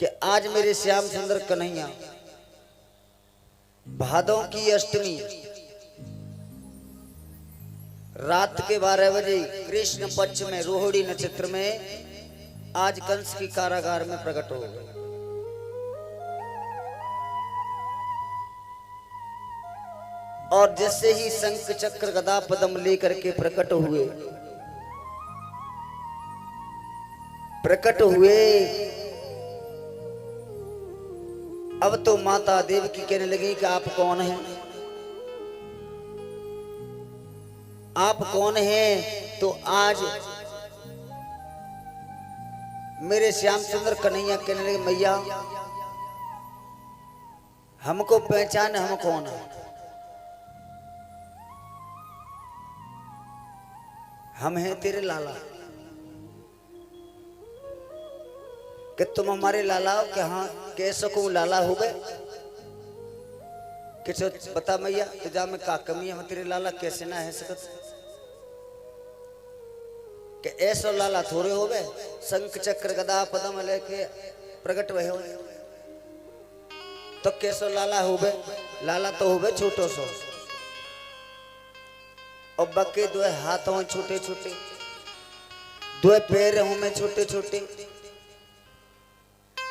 कि आज मेरे श्याम सुंदर कन्हैया भादों की अष्टमी रात के 12 बजे कृष्ण पक्ष में रोहिणी नक्षत्र में आज कंस की कारागार में प्रकट हो गए। और जैसे ही शंख चक्र गदा पद्म लेकर के प्रकट हुए अब तो माता देवकी कहने लगी कि आप कौन हैं, आप कौन हैं। तो आज मेरे श्याम सुंदर कन्हैया कहने लगे मैया हमको पहचान, हम कौन है। हम हैं तेरे लाला, कि तुम हमारे लाला हो। कि हाँ कैसे को लाला हो गए, किसे बता मैया तुझा में का कमी है, हम तेरे लाला कैसे ना है सकत। कि ऐसा लाला थोड़े हो गए, शंख चक्र गदा पद्म लेके प्रकट हुए हो तो कैसो लाला हो गए। लाला तो हो गए छोटो सो, और बके दो हाथों छोटे छोटे, दो पैर में छोटे छोटे,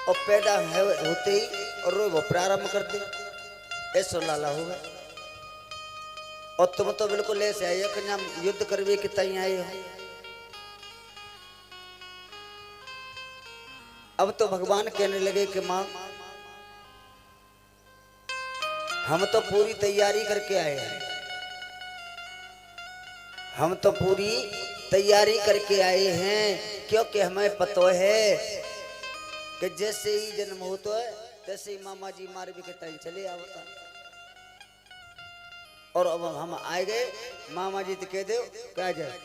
और पैदा होते ही और वो प्रारंभ कर दे, ऐसा लाला हो गए। और तुम तो बिल्कुल ऐसे आए कि हम युद्ध करवे के तई आए हो। अब तो भगवान कहने लगे कि मां हम तो पूरी तैयारी करके आए हैं, हम तो पूरी तैयारी करके आए हैं, क्योंकि हमें पता है कि जैसे ही जन्म होता है तैसे ही मामा जी मार भी के तई चले आवता। और अब हम आए गए, मामा जी तो कह दो क्या जाए।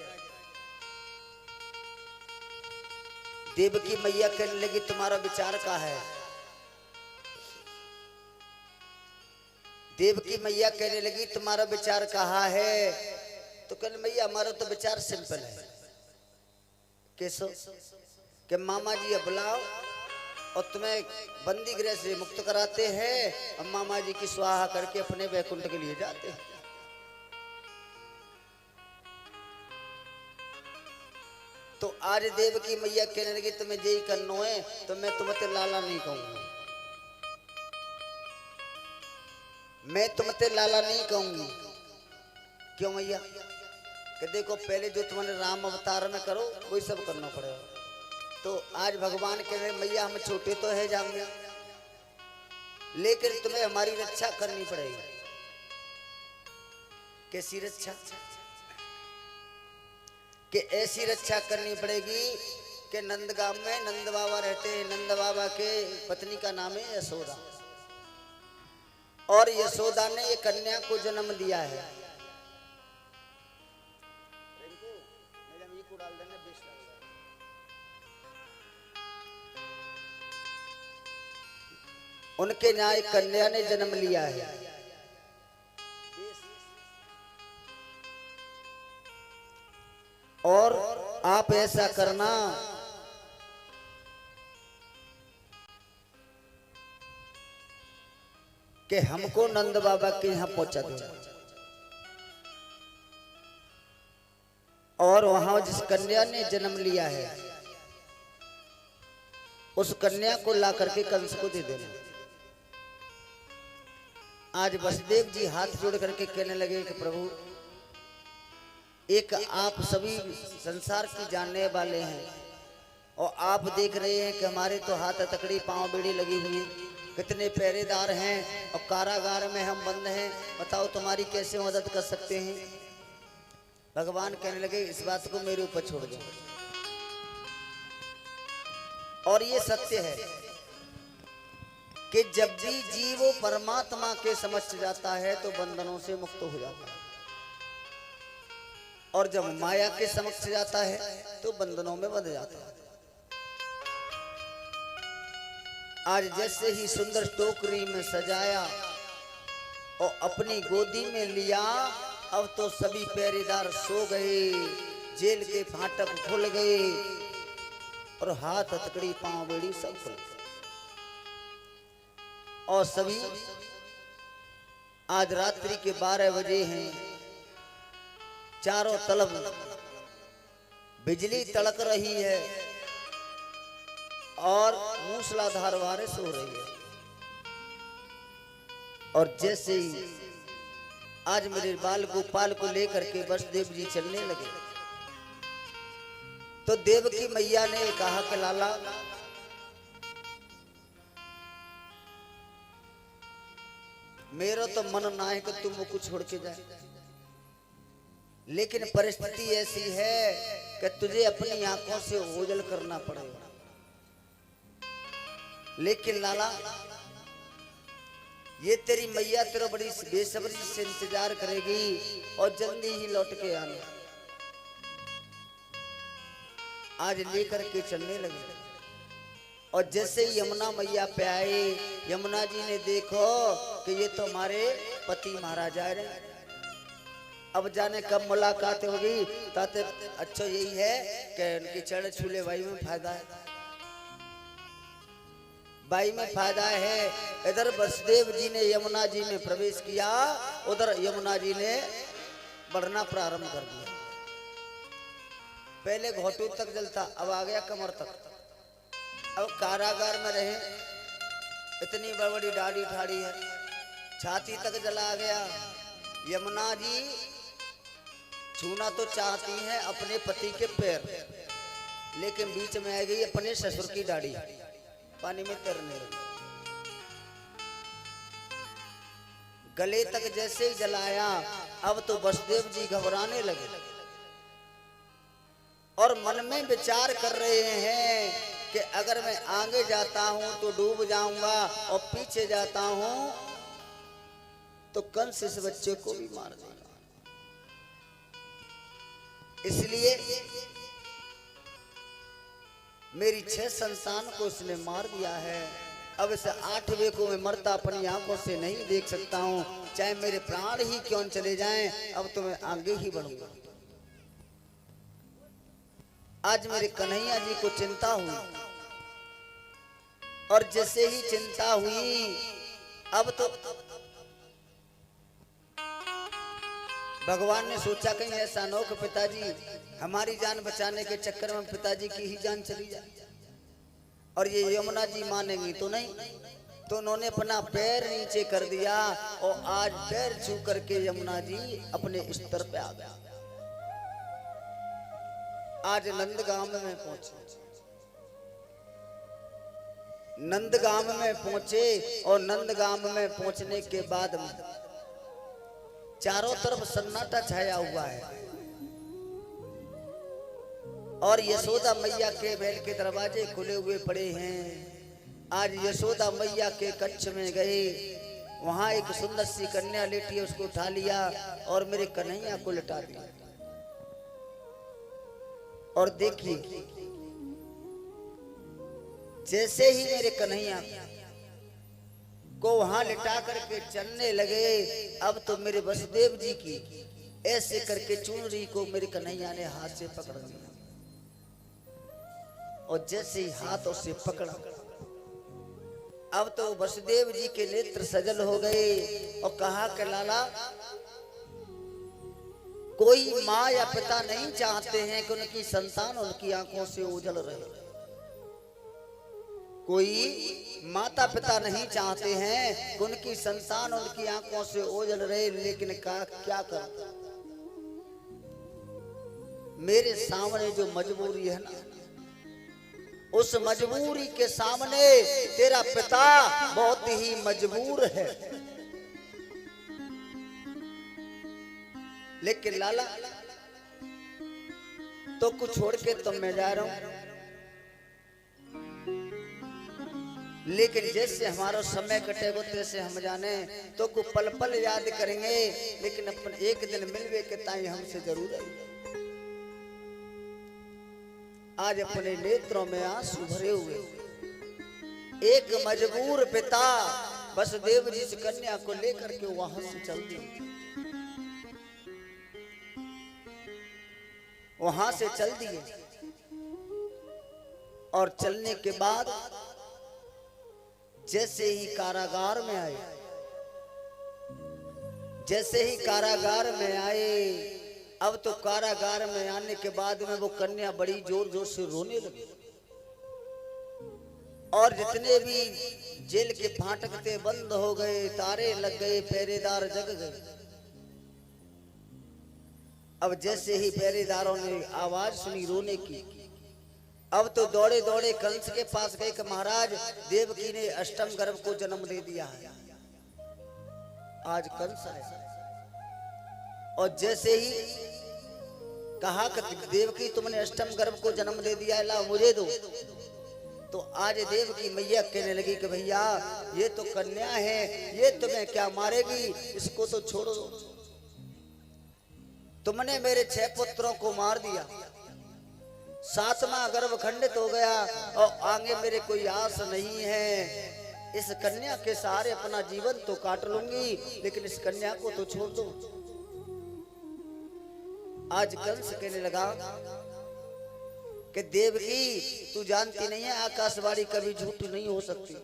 देवकी मैया कहने लगी तुम्हारा विचार क्या है। देवकी मैया कहने लगी तुम्हारा विचार कहाँ है। तो कहने मैया हमारा तो विचार सिंपल है। कैसो कि मामा जी बुलाओ और तुम्हें बंदी गृह से मुक्त कराते हैं, और मामा जी की स्वाहा करके अपने वैकुंठ के लिए जाते हैं। तो आज देवकी मैया कहने लगी तुम्हें यही करना है, तो मैं तुम्हें लाला नहीं कहूंगा, मैं तुम्हें लाला नहीं कहूंगी। क्यों मैया? कि देखो पहले जो तुम्हारे राम अवतार में करो वही सब करना पड़ेगा। तो आज भगवान कह रहे मैया हम छोटे तो है जाऊंगे, लेकिन तुम्हें हमारी रक्षा करनी पड़ेगी। कैसी रक्षा? कि ऐसी रक्षा करनी पड़ेगी कि नंदगांव में नंद बाबा रहते हैं, नंद बाबा के पत्नी का नाम है यशोदा, और यशोदा ने ये कन्या को जन्म दिया है। उनके न्याय कन्या ने जन्म लिया है। और आप ऐसा करना कि हमको नंद बाबा के यहाँ पहुंचा दो, और वहां जिस कन्या ने जन्म लिया है उस कन्या को ला करके कंस को दे देना। आज वसुदेव जी हाथ जोड़ करके कहने लगे कि प्रभु एक आप सभी संसार की जानने वाले हैं, और आप देख रहे हैं कि हमारे तो हाथ हथकड़ी पांव बेड़ी लगी हुई है, कितने पहरेदार हैं और कारागार में हम बंद हैं, बताओ तुम्हारी कैसे मदद कर सकते हैं। भगवान कहने लगे इस बात को मेरे ऊपर छोड़ दो। और ये सत्य है कि जब भी जीव परमात्मा के समक्ष जाता है तो बंधनों से मुक्त हो जाता है, और जब माया के समक्ष जाता है तो बंधनों में बंध जाता है। आज जैसे ही सुंदर टोकरी में सजाया और अपनी गोदी में लिया, अब तो सभी पहरेदार सो गए, जेल के फाटक खुल गए और हाथ हथकड़ी पांव बेड़ी सब खुल गए। और सभी आज रात्रि के 12 बजे हैं। चारों तरफ बिजली तड़क रही है और मूसलाधार बारिश हो रही है। और जैसे ही आज मेरे बाल गोपाल को लेकर के वसुदेव जी चलने लगे तो देवकी मैया ने कहा कि लाला मेरा तो मन ना है कि तुम मुझको छोड़ के जाए, लेकिन परिस्थिति ऐसी है कि तुझे अपनी आंखों से ओझल करना पड़ेगा। लेकिन लाला ये तेरी मैया तेरा बड़ी बेसब्री से इंतजार करेगी और जल्दी ही लौट के आना। आज लेकर के चलने लगे और जैसे ही यमुना मैया पे आए, यमुना जी ने देखो कि ये तो हमारे पति महाराज आ रहे। अब जाने कब मुलाकात होगी, ताते अच्छा यही है कि उनकी चरण छूले भाई में फायदा है, बाई में फायदा है। इधर वसुदेव जी ने यमुना जी में प्रवेश किया, उधर यमुना जी ने बढ़ना प्रारंभ कर दिया। पहले घोटू तक जलता, अब आ गया कमर तक। अब कारागार में रहे, इतनी बड़ी बड़ी दाढ़ी ठाड़ी है, छाती तक जला गया। यमुना जी छूना तो चाहती हैं अपने पति के पैर, लेकिन बीच में आ गई अपने ससुर की दाढ़ी, पानी में तैरने लगी। गले तक जैसे ही जलाया, अब तो वसुदेव जी घबराने लगे और मन में विचार कर रहे हैं कि अगर मैं आगे जाता हूं तो डूब जाऊंगा और पीछे जाता हूं तो कंस इस बच्चे को भी मार देगा। इसलिए मेरी 6 संतान को उसने मार दिया है। अब इस 8वें को मैं मरता अपनी आंखों से नहीं देख सकता हूं, चाहे मेरे प्राण ही क्यों चले जाएं। अब तो मैं आगे ही बढ़ूंगा। आज मेरे कन्हैया जी को चिंता हुई और जैसे ही चिंता हुई, अब तो भगवान ने सोचा कहीं ऐसा न हो कि पिताजी हमारी जान बचाने के चक्कर में पिताजी की ही जान चली जाए और ये यमुना जी मानेंगी तो नहीं। तो उन्होंने अपना पैर नीचे कर दिया और आज पैर छू करके यमुना जी अपने स्तर पे आ गया। आज नंदगांव में पहुंचे, नंदगांव में पहुंचे और नंदगांव में पहुंचने के बाद चारों तरफ सन्नाटा छाया हुआ है और यशोदा मैया के महल के दरवाजे खुले हुए पड़े हैं। आज यशोदा मैया के कक्ष में गए, वहां एक सुंदर सी कन्या लेटी है, उसको उठा लिया और मेरे कन्हैया को लिटा दिया। और देखिए जैसे ही मेरे कन्हैया को वहां लिटा करके चलने लगे, अब तो मेरे वसुदेव जी की ऐसे करके चुनरी को मेरे कन्हैया ने हाथ से पकड़ लिया और जैसे ही हाथों से पकड़ा, अब तो वसुदेव जी के नेत्र सजल हो गए और कहा कि लाला कोई माँ या पिता नहीं चाहते हैं कि उनकी संतान उनकी आंखों से ओझल रहे। कोई माता पिता नहीं चाहते हैं कि उनकी संतान उनकी आंखों से ओझल रहे, लेकिन क्या कर, मेरे सामने जो मजबूरी है ना, उस मजबूरी के सामने तेरा पिता बहुत ही मजबूर है। लेकिन लाला तो कुछ छोड़ के तो मैं जा रहा हूं, लेकिन जैसे हमारा समय कटेगा तैसे हम जाने तो को पल पल याद करेंगे, लेकिन अपन एक दिन मिलवे के ताई हमसे जरूर है। आज अपने नेत्रों में आंसू भरे हुए एक मजबूर पिता वसुदेव जी से कन्या को लेकर के वहां से चल दिए, वहां से चल दिए और चलने के बाद जैसे ही कारागार में आए, जैसे ही कारागार में आए, अब तो कारागार में आने के बाद में वो कन्या बड़ी जोर जोर से रोने लगी और जितने भी जेल के फाटक थे बंद हो गए, तारे लग गए, पहरेदार जग गए। अब जैसे ही पहरेदारों ने आवाज सुनी रोने की, अब तो दौड़े दौड़े कंस के पास गए कि महाराज देवकी ने अष्टम गर्भ को जन्म दे दिया है। आज कंस आया और जैसे ही कहा कि देवकी तुमने अष्टम गर्भ को जन्म दे दिया है, ला मुझे दो। तो आज देवकी मैया कहने लगी कि भैया ये तो कन्या है, ये तुम्हें क्या मारेगी, इसको तो छोड़ो। तुमने मेरे 6 पुत्रों को मार दिया, 7वां गर्भ खंडित हो गया और आगे मेरे कोई आस नहीं है। इस कन्या के सहारे अपना जीवन तो काट लूंगी, लेकिन इस कन्या को तो छोड़ दो। आज कंस कहने लगा कि देवकी तू जानती नहीं है आकाशवाणी कभी झूठ नहीं हो सकती।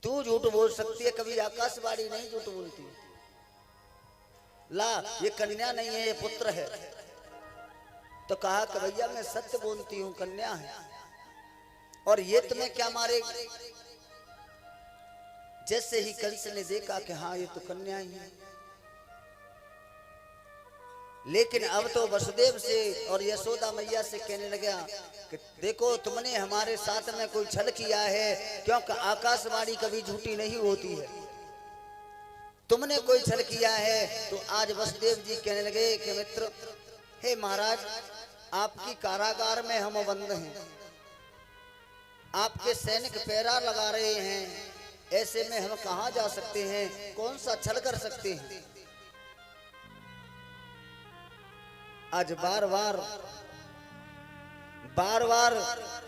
तू झूठ बोल सकती है, कभी आकाशवाणी नहीं झूठ बोलती। ला ये कन्या नहीं है, ये पुत्र है। तो कहा कि भैया मैं सत्य बोलती हूँ, कन्या है और ये तुम्हें क्या मारेगी। जैसे ही कंस ने देखा कि हाँ ये तो कन्या ही है, लेकिन अब तो वसुदेव से और यशोदा मैया से कहने लगा कि देखो तुमने हमारे साथ में कोई छल किया है, क्योंकि आकाशवाणी कभी झूठी नहीं होती है। तुमने कोई छल किया है। तो आज वसुदेव जी कहने लगे कि मित्र, हे महाराज, आपकी कारागार में हम बंद हैं, आपके सैनिक पहरा लगा रहे हैं, ऐसे में हम कहाँ जा सकते हैं, कौन सा छल कर सकते हैं। आज बार बार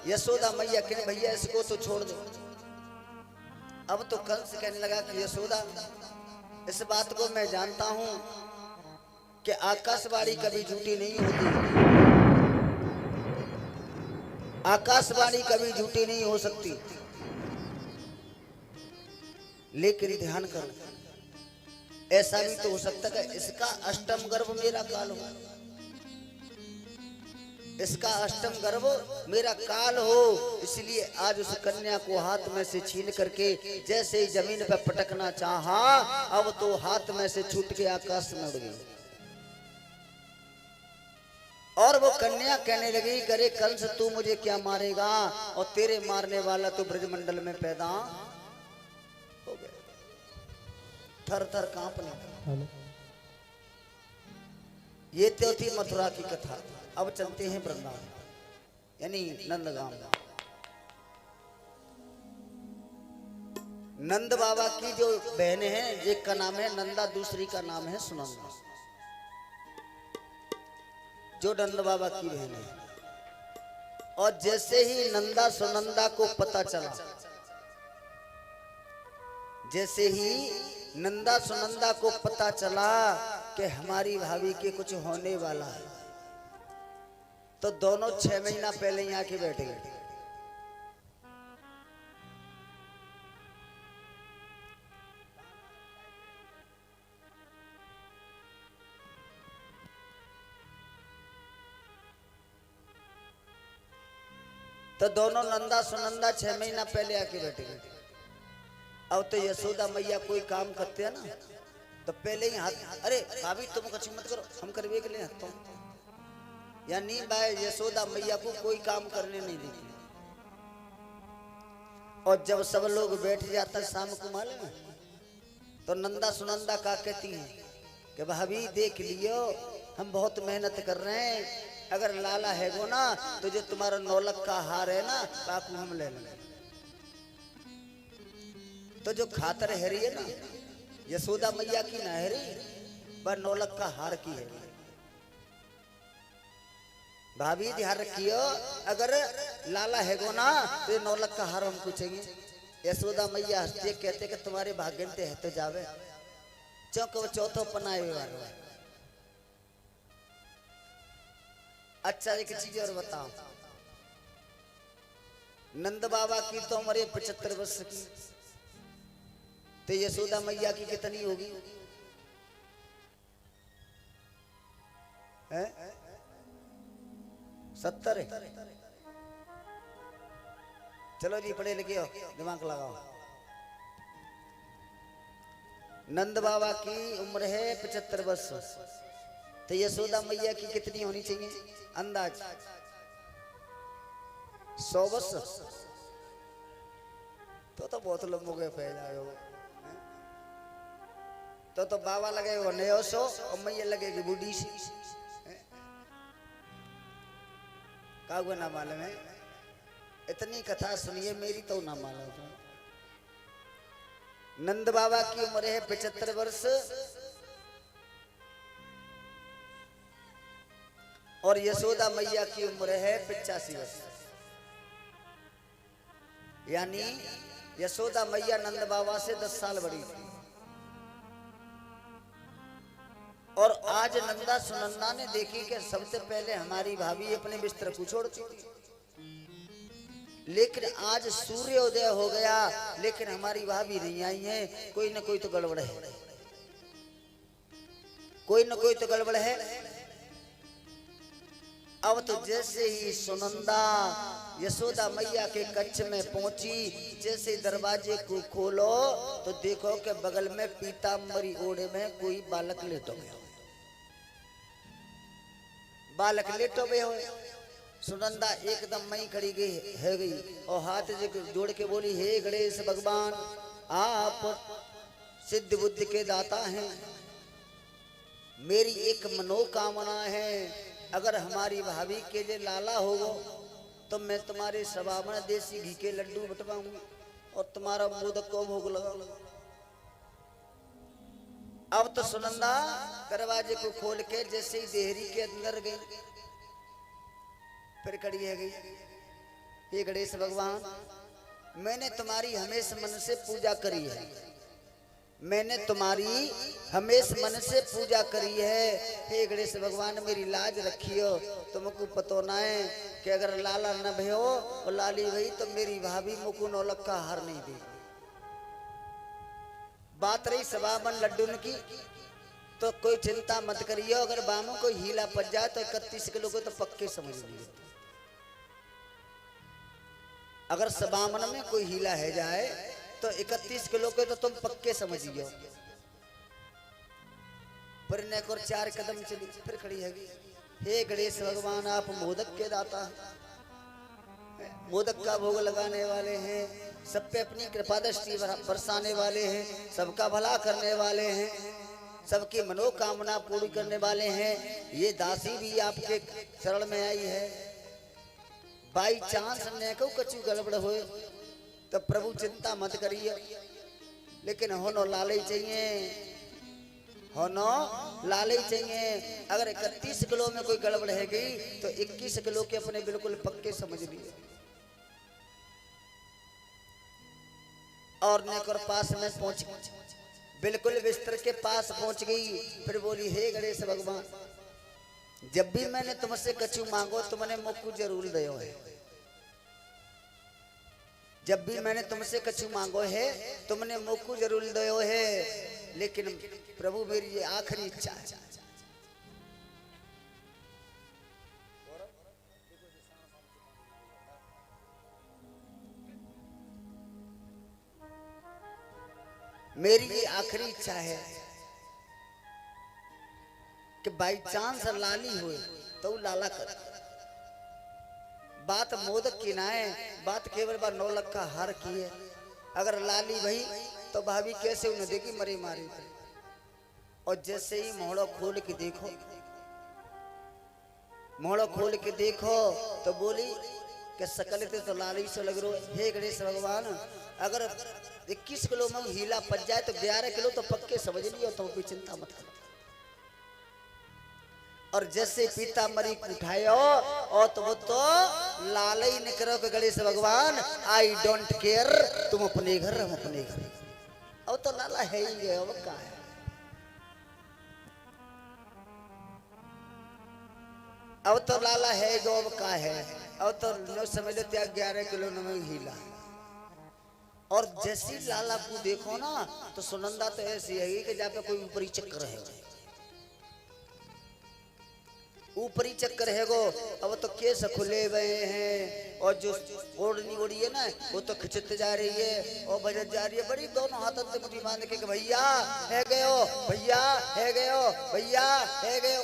यशोदा मैया कहने भैया इसको तो छोड़ दो। अब तो कंस कहने लगा कि यशोदा इस बात को मैं जानता हूं कि आकाशवाणी कभी झूठी नहीं होती, आकाशवाणी कभी झूठी नहीं हो सकती। लेकिन ध्यान करो, ऐसा भी तो हो सकता है इसका अष्टम गर्भ मेरा काल हो, इसका अष्टम गर्भ मेरा काल हो। इसलिए आज उस कन्या को हाथ में से छीन करके जैसे ही जमीन पर पटकना चाहा, अब तो हाथ में से छूट के आकाश में उड़ गई। और वो कन्या कहने लगी, करे कंस तू मुझे क्या मारेगा, और तेरे मारने वाला तो ब्रजमंडल में पैदा हो गया। थर थर कांपने। ये तो थी मथुरा की कथा। अब चलते हैं वृंदावन यानी नंदगांव। नंद बाबा की जो बहनें हैं, एक का नाम है नंदा, दूसरी का नाम है सुनंदा। जो नंद बाबा की बहन है, और जैसे ही नंदा सुनंदा को पता चला, जैसे ही नंदा सुनंदा को पता चला कि हमारी भाभी के कुछ होने वाला है, तो दोनों 6 महीना पहले ही आके बैठ गए। तो दोनों नंदा सुनंदा 6 महीना पहले आके बैठ गए। अब तो यशोदा मैया कोई काम करते हैं ना, तो पहले ही हाथ, अरे भाभी तुम कुछ मत करो, हम करवे के लिए हाथों, यानी भाई यशोदा मैया को कोई काम करने नहीं देती। और जब सब लोग बैठ जाता शाम को मालूम है, तो नंदा सुनंदा का कहती हैं कि भाभी देख लियो, हम बहुत मेहनत कर रहे हैं, अगर लाला है वो ना, तो जो तुम्हारा नौलक का हार है ना, बाकू हम ले लेंगे। तो जो खातर हैरी है ना, यशोदा मैया की ना हैरी, पर नौलक का हार की है। भाभी ध्यान रखियो, अगर लाला है गो ना, तो नौलक का हार हमको चाहिए। यशोदा मैया हंसते कहते कि तुम्हारे भाग्य ते है तो जावे, चौक वो चौथो पनाए वाला। अच्छा एक चीज और बताओ, नंद बाबा की तो उम्र 75 वर्ष की, तो यशोदा मैया की कितनी होगी? है 70 है। चलो जी पढ़े लिखे हो, दिमाग लगाओ। नंद बाबा की उम्र है 75 वर्ष, तो यशोदा मैया की कितनी होनी चाहिए अंदाज? 100 वर्ष। तो बहुत लंबो के पै जाओ। तो बाबा लगेगा 900 और मैया लगेगी बूढ़ी सी। कागो ना मालूम है, इतनी कथा सुनिए मेरी तो ना मालूम। नंद बाबा की उम्र है 75 वर्ष और यशोदा मैया की उम्र है 85 वर्ष। यानी यशोदा मैया नंद बाबा से 10 साल बड़ी थी। और आज नंदा सुनंदा ने देखी कि सबसे पहले हमारी भाभी अपने बिस्तर को छोड़ती थी, लेकिन आज सूर्योदय हो गया लेकिन हमारी भाभी नहीं आई है। कोई ना कोई तो गड़बड़ है, कोई ना कोई तो गड़बड़ है। अब तो जैसे ही सुनंदा यशोदा मैया के कच्छ में पहुंची, जैसे दरवाजे को खोलो तो देखो कि बगल में पीताम्बरी ओढ़े में कोई बालक लेटो गया। बालक लेटो गए हो। सुनंदा एकदम मई खड़ी गई और हाथ जोड़ के बोली, हे गणेश भगवान, आप सिद्ध बुद्धि के दाता हैं। मेरी एक मनोकामना है, अगर हमारी भाभी के लिए लाला होगो तो मैं तुम्हारे सभा में देसी घी के लड्डू बटवाऊंगी और तुम्हारा मोदक को भोग लगाऊंगा। अब तो सुनंदा दरवाजे को खोल के जैसे ही देहरी के अंदर गई, फिर खड़ी है गई, हे गणेश भगवान, मैंने तुम्हारी हमेशा मन से पूजा करी है, मैंने तुम्हारी हमेशा मन से पूजा करी है। हे गणेश भगवान, मेरी लाज रखियो। तुमको पतो ना है कि अगर लाला न भयो और लाली भई तो मेरी भाभी मुकु नौलख का हार नहीं देगी। बात रही सबाबन लड्डून की, तो कोई चिंता मत करियो, अगर बामों को हीला पड़ जाए तो 31 किलो को तो पक्के समझ लीजिए। अगर सबामन में कोई हीला है जाए तो 31 किलो के तो तुम पक्के समझियो। पर ने को 4 कदम चली, फिर खड़ी है, हे गणेश भगवान, आप मोदक के दाता हैं, मोदक का भोग लगाने वाले हैं, सब पे अपनी कृपा दृष्टि बरसाने वाले हैं, सबका भला करने वाले हैं, सबकी मनोकामना पूरी करने वाले हैं। ये दासी भी आपके शरण में आई है। बाई चांस ने को कछु गड़बड़ हो तो प्रभु चिंता मत करिए, लेकिन होनो लाले चाहिए, होनो लाले चाहिए। अगर 31 किलो में कोई गड़बड़ है गई तो 21 किलो के अपने बिल्कुल पक्के समझ लिए। और नेकर पास में पहुंच गई, बिल्कुल बिस्तर के पास पहुंच गई, फिर बोली, हे गणेश भगवान, जब भी मैंने तुमसे कछु मांगो तुमने मुझको जरूर दियो है। जब भी मैंने तुमसे कछु मांगो है तुमने मुझको जरूर दियो है, लेकिन प्रभु मेरी ये आखिरी इच्छा है। मेरी ये आखिरी इच्छा है कि बाई चांस लाली हुए तो लाला कर। बात मोदक की ना है, बात केवल बार 9 लाख का हार की है। अगर लाली भई तो भाभी कैसे उन्हें देगी, मरे मारे। और जैसे ही मोहड़ो खोल के देखो, मोहड़ो खोल के देखो तो बोली कि सकल तो लाली से लग रो। हे गणेश भगवान, अगर 21 किलो में हीला पच जाए तो 11 किलो तो पक्के समझ लियो, तो कोई चिंता मत करो। और जैसे पीताम्बरी उठायो और तो वो तो लाल ही निकलो कि गणेश भगवान, आई डोंट केयर, तुम अपने घर, हम अपने घर। अब तो लाला है ही गया, अब क्या है। अब तो लाला है गो अब का है, अब तो लो समझ लो त्याग 11 किलो नमक हीला। और जैसी लाला को देखो ना तो सुनंदा तो ऐसी है कि जहाँ पे कोई ऊपरी चक्कर है, ऊपरी चक्कर है गो। अब तो केस खुले हुए हैं और जो ओढ़नी ओढ़ी है ना वो तो खिंचते जा रही है और बजत जा रही है बड़ी, दोनों हाथों से मुट्ठी बांध के भैया है गयो, भैया है गयो, भैया है गयो।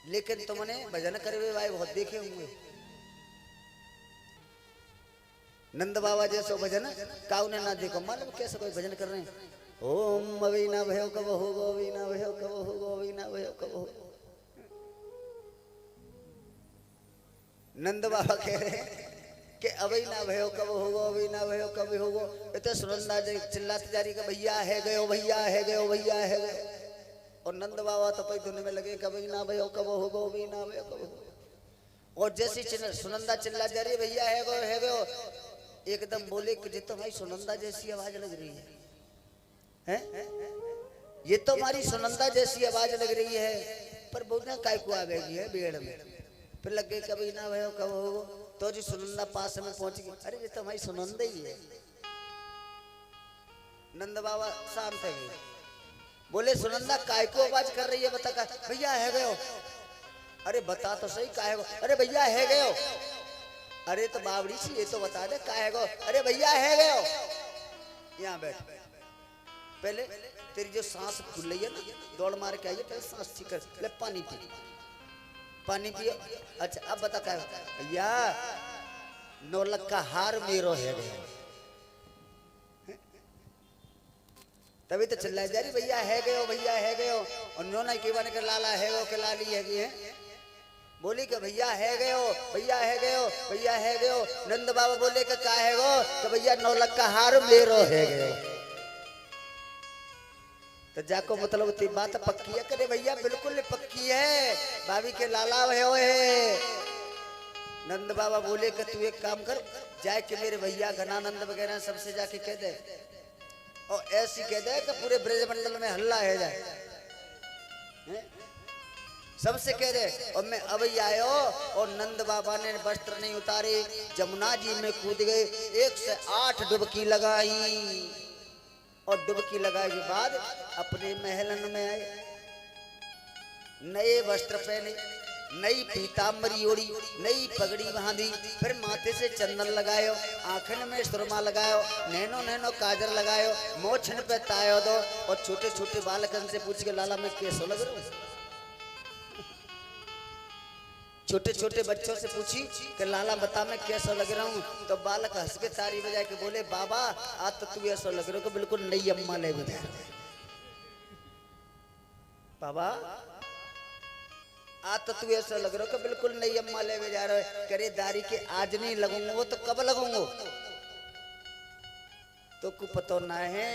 लेकिन तुमने भजन करे हुए भाई बहुत देखे होंगे, नंद बाबा जैसे भजन काऊ ने ना देखो, मालूम कैसे कोई भजन कर रहे हैं। ओम अभी ना भयो कब होगो, अभी ना भयो कब होगो, अभी ना भयो कब होगो। नंद बाबा कह रहे हैं कि अभी ना भयो कब होगो, अभी ना भयो कब होगो। इतने सुनंदा चिल्लाते जा रही भैया है गयो, भैया है गयो, भैया है गयो। और नंद बाबा तो पई धुन में लगे कभी ना भयो कब होगो, अभी ना भयो कब होगो। और जैसी सुनंदा चिल्ला जा रही भैया है गयो, है गयो, एकदम बोले कि ये तो भाई सुनंदा जैसी आवाज लग रही है, ये तो हमारी सुनंदा जैसी आवाज लग रही है, पर बोलना काय को आ गई है बेड़ में। फिर लग गए कभी ना भयो कब होगो, तो जी सुनंदा पास में पहुंच गई, अरे ये तो हमारी सुनंदा ही है। नंद बाबा शांत है, बोले सुनंदा काय को आवाज कर रही है बता का, भैया है गयो। अरे बता तो सही काहे गो, अरे भैया है गयो। अरे तो बावड़ी सी ये तो बता दे काहे गो, अरे भैया है गयो। यहाँ बैठ, पहले तेरी जो सांस खुल रही है ना दौड़ मार के आइए, पहले सांस ठीक कर ले, पानी पी, पानी पियो। अच्छा अब बता क्या भैया, नौलख का हार मेरो है गयो। तभी तो चिल्लाई जा रही भैया है गयो, भैया है गयो। और नोना के बने के लाला है गयो, के लाली है बोली कि भैया है गयो, भैया है गयो, भैया है गयो। नंद बाबा बोले कि का है गो, तो भैया नौलख का हार मेरो है गयो। तो जाको मतलब उतनी बात पक्की है, करे भैया बिल्कुल पक्की है, भाभी के लाला है। नंद बाबा बोले कि तू एक काम कर, जाए कि मेरे भैया घनानंद वगैरह सबसे जाके कह दे, और ऐसी कह दे कि पूरे ब्रजमंडल में हल्ला है जाए, सबसे कह दे। और मैं अभी आयो, और नंद बाबा ने वस्त्र नहीं उतारे, जमुना जी में कूद गए, 108 डुबकी लगाई। और डुबकी लगाए के बाद अपने महलन में आए, नए वस्त्र पहने, नई पीताम्बरी ओढ़ी, नई पगड़ी बांधी, फिर माथे से चंदन लगायो, आंखन में सुरमा लगायो, नैनो नैनो काजर लगायो, मोछन पे तायो दो। और छोटे छोटे बालकन से पूछ के लाला मैं कैसा लग रहा हूँ, छोटे छोटे बच्चों से पूछी कि लाला बता मैं कैसा लग रहा हूँ। तो बालक हंस के तारी बजा के बोले बाबा आज तो तू ऐसा लग रहा हो बिल्कुल नई अम्मा ले बजा। बाबा आज तो तू ऐसा लग रहा हो कि बिल्कुल नई अम्मा ले जा रहे हो। करे दारी के आज नहीं लगूंगा वो तो कब लगूंगा, तो को पता ना है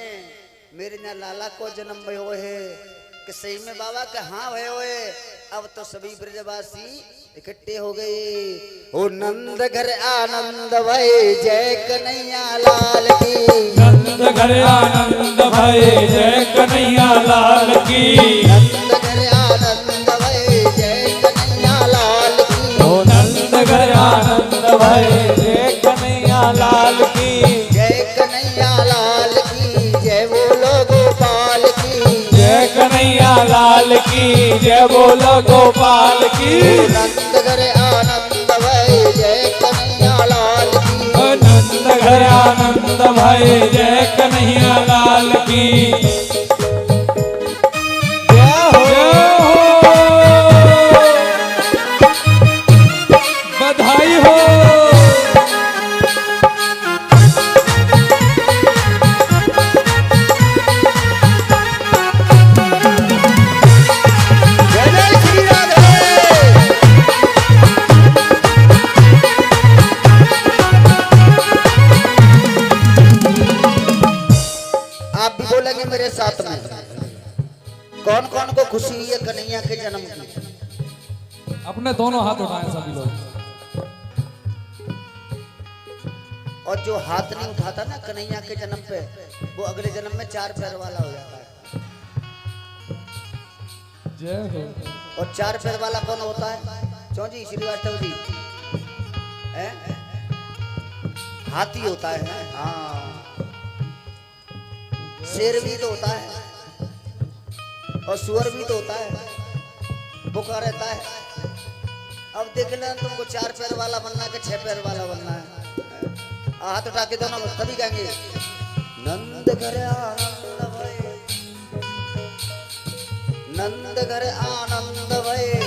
मेरे ना लाला को जन्म भयो है कि सही में बाबा का हाँ भयो है। अब तो सभी ब्रजवासी इकट्ठे हो गए। ओ नंद घर आनंद भय जय कन्हैया लाल की, नंद घर आनंद भय जय कन्हैया लाल की, नंद घर आनंद भय जय कन्हैया लाल की, ओ नंद घर आनंद भय जय कन्हैया लाल की, जय कन्हैया लाल की, जय बोलो गोपाल की, जय कन्हैया लाल की, जय बोलो गोपाल की। नंद घर आनंद भय जय कन्हैया लाल की, नंद घर आनंद भय जय कन्हैया लाल की। जय हो बधाई हो। मेरे साथ में कौन कौन को खुशी हुई है कन्हैया के जन्म की? अपने दोनों हाथ उठाएं सभी लोग। और जो हाथ नहीं उठाता ना कन्हैया के जन्म पे, वो अगले जन्म में 4 पैर वाला हो जाता है। जय हो। और चार पैर वाला कौन होता है? चौजी श्रीवास्तव जी है? हाथी होता है। हाँ, शेर भी तो होता है और सुअर भी तो होता है, भूखा रहता है। अब देख लेना तुमको चार पैर वाला बनना है कि छह पैर वाला बनना है। हाथ उठा के दो ना, तभी कहेंगे नंद घर आनंद भये, नंद घर आनंद भये।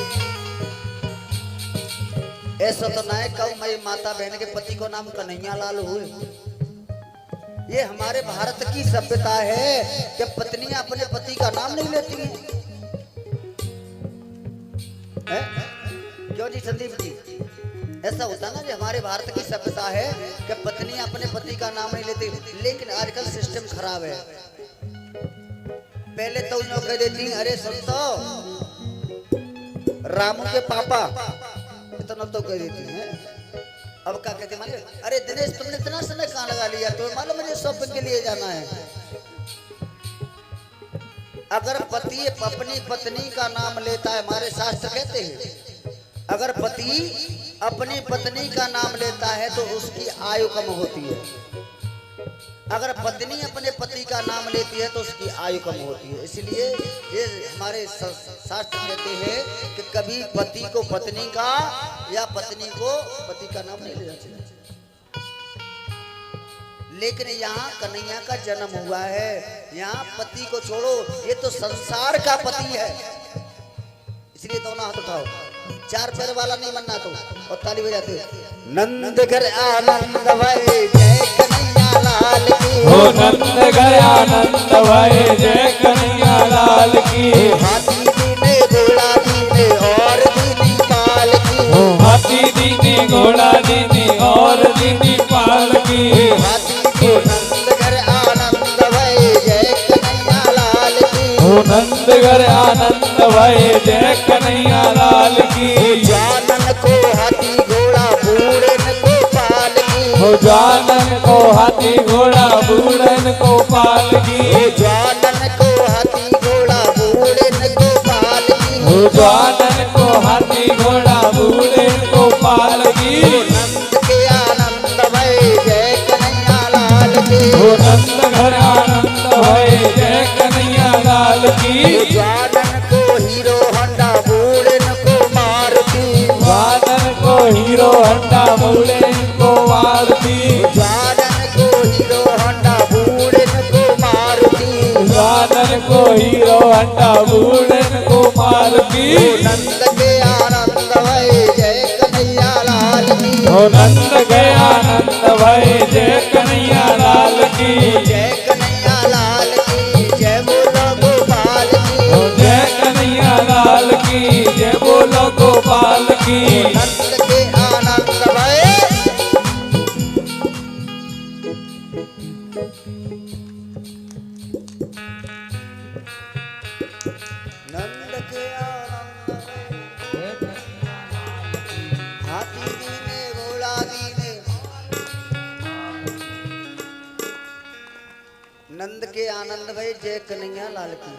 ऐसा तो ना है कहूँ मैं माता बहन के पति को नाम कन्हैया लाल हुए। ये हमारे भारत की सभ्यता है कि पत्नियां अपने पति का नाम नहीं लेती हैं। क्यों जी संदीप जी? ऐसा होता ना, जो हमारे भारत की सभ्यता है कि पत्नियां अपने पति का नाम नहीं लेती। लेकिन आजकल सिस्टम खराब है। पहले तो उन्होंने कह देती अरे सुन तो रामू के पापा, इतना तो कह देती है। अब क्या कहते माने, अरे दिनेश तुमने इतना समय कहाँ लगा लिया, तुम्हें मालूम मुझे शॉपिंग के लिए जाना है। अगर पति अपनी पत्नी का नाम लेता है, हमारे शास्त्र कहते हैं अगर पति अपनी पत्नी का नाम लेता है तो उसकी आयु कम होती है। अगर पत्नी अपने पति का नाम लेती है तो उसकी आयु कम होती है। इसलिए ये हमारे शास्त्र कहते हैं कि कभी पति को पत्नी का या पत्नी को पति का नाम नहीं लेना चाहिए। लेकिन यहाँ कन्हैया का जन्म हुआ है, यहाँ पति को छोड़ो, ये तो संसार का पति है। इसलिए दोनों हाथ उठाओ, चार पैर वाला नहीं बनना तो, और ताली बजाते नंद घर आनंद भये जय कन्हैया लाल की। हो नंद घर आनंद भये जय कन्हैया लाल की। हाथी दीने घोड़ा दीने और दीनी पाल की। हो हाथी दीने घोड़ा दीने और दीनी पाल की। हाथी नंद घर आनंद भये जय कन्हैया लाल की। हो नंद घर आनंद भये जय कन्हैया लाल की। जानन को हाथी घोड़ा बूढ़न को पाल की। हो जानन को हाथी घोड़ा बूढ़न को पाल की। जानन को हाथी घोड़ा बूढ़न को पाल की। हो जानन को हाथी घोड़ा बूढ़न को पाल की। नंद के आनंद भये जय कन्हैया लाल की। हो नंद घर आनंद भये जय कन्हैया लाल की। जानन को हीरो होंडा बूढ़न को मारुति। जानन को हीरो हंडा बूढ़न को मारुति। जानन को हीरो होंडा बूढ़न को मारुति। जानन को हीरो हंडा बूढ़न को मारुति। नंद के आनंद भये जय कन्हैया लाल की। हो नंद के आनंद भये जय कन्हैया लाल की। जय कन्हैया लाल की जय बोलो गोपाल की। हो जय कन्हैया लाल की जय बोलो गोपाल की। नंद के आनंद भये नंद के आनंद भये हाथी दीने घोड़ा दीने। नंद के आनंद भये जय कन्हैया लाल की।